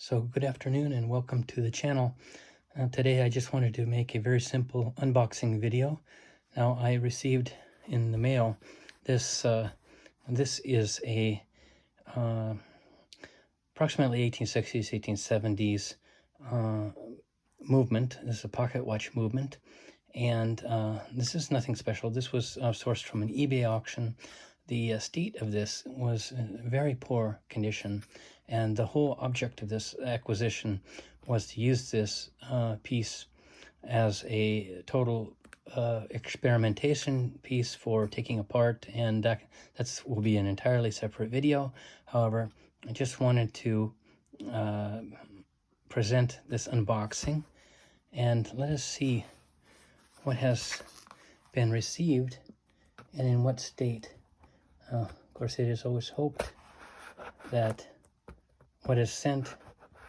So good afternoon and welcome to the channel. Today I just wanted to make a very simple unboxing video. Now I received in the mail this is a approximately 1860s 1870s movement. This is a pocket watch movement, and this is nothing special. This was sourced from an eBay auction. The state of this was in very poor condition, and the whole object of this acquisition was to use this piece as a total experimentation piece for taking apart, and that's will be an entirely separate video. However, I just wanted to present this unboxing, and let us see what has been received and in what state. Of course, it is always hoped that what is sent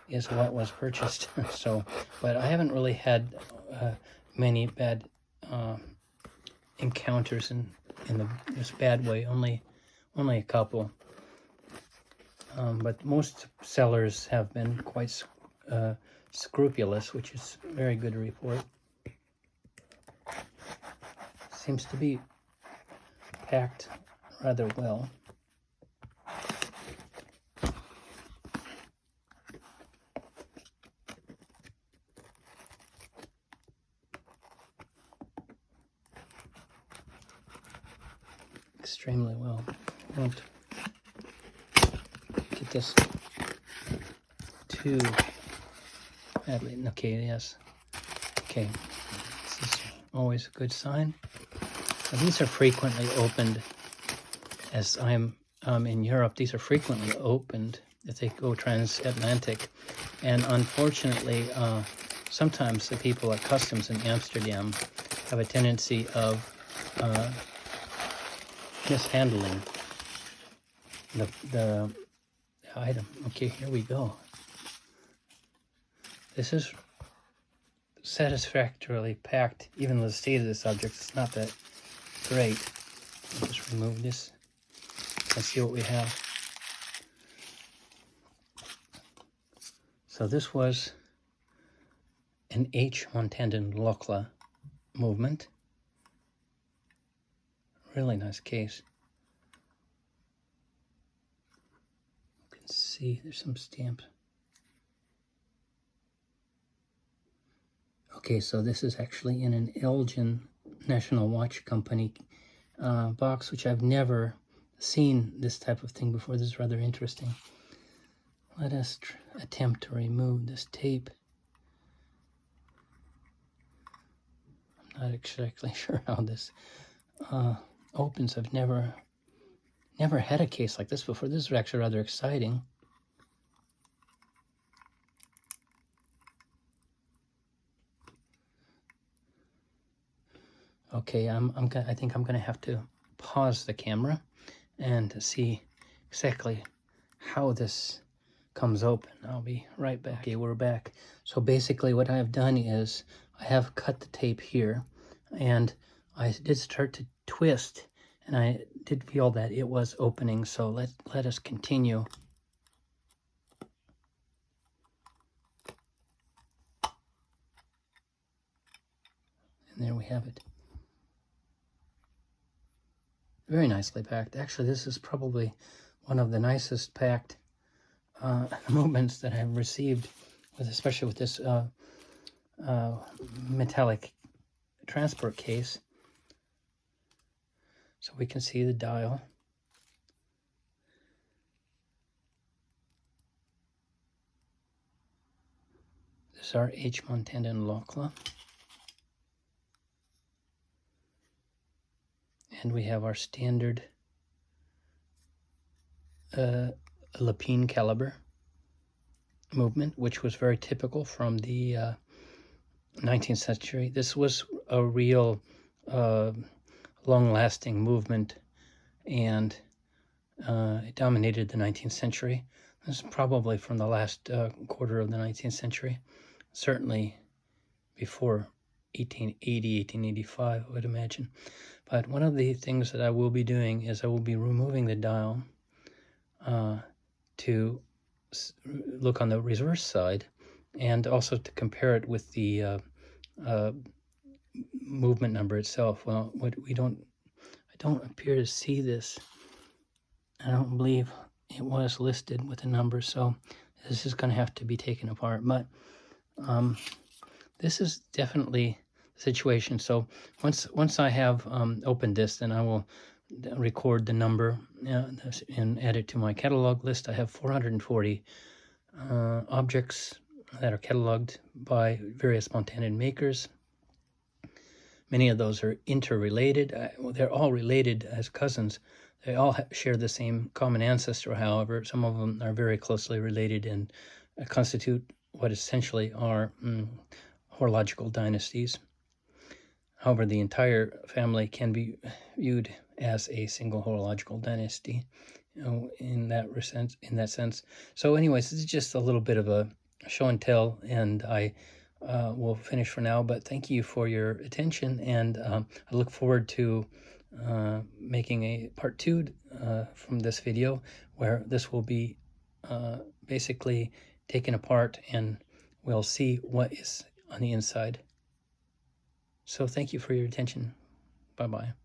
is what was purchased. But I haven't really had many bad encounters in this bad way. Only a couple. But most sellers have been quite scrupulous, which is very good to report. Seems to be packed rather well. Extremely well. I won't get this too badly. Okay, yes. Okay, this is always a good sign. Now, these are frequently opened. As I'm in Europe, these are frequently opened if they go transatlantic. And unfortunately, sometimes the people at customs in Amsterdam have a tendency of mishandling the item. Okay, here we go. This is satisfactorily packed. Even though the state of this object is not that great. I'll just remove this. Let's see what we have. So this was an H. Montaden-Lochla movement. Really nice case. You can see there's some stamps. Okay, so this is actually in an Elgin National Watch Company box, which I've never seen this type of thing before. This is rather interesting. Let us attempt to remove this tape. I'm not exactly sure how this opens. I've never had a case like this before. This is actually rather exciting. Okay, I think I'm gonna have to pause the camera and see exactly how this comes open. I'll be right back. Okay, we're back. So basically what I've done is I have cut the tape here, and I did start to twist, and I did feel that it was opening. So let us continue. And there we have it. Very nicely packed. Actually, this is probably one of the nicest packed movements that I've received, especially with this metallic transport case. So we can see the dial. This is our H. Montaden-Lochla. And we have our standard Lapine caliber movement, which was very typical from the 19th century. This was a real long-lasting movement, and it dominated the 19th century. This is probably from the last quarter of the 19th century, certainly before 1880, 1885, I would imagine. But one of the things that I will be doing is I will be removing the dial to look on the reverse side, and also to compare it with the movement number itself. Well, I don't appear to see this. I don't believe it was listed with a number, so this is going to have to be taken apart. But this is definitely the situation. So once I have opened this, then I will record the number and add it to my catalog list. I have 440 objects that are cataloged by various Montanan makers. Many of those are interrelated. They're all related as cousins. They all share the same common ancestor, however. Some of them are very closely related and constitute what essentially are horological dynasties. However, the entire family can be viewed as a single horological dynasty, in that sense. So anyways, this is just a little bit of a show and tell, and I will finish for now, but thank you for your attention, and I look forward to making a part 2 from this video, where this will be basically taken apart and we'll see what is on the inside. So thank you for your attention. Bye-bye.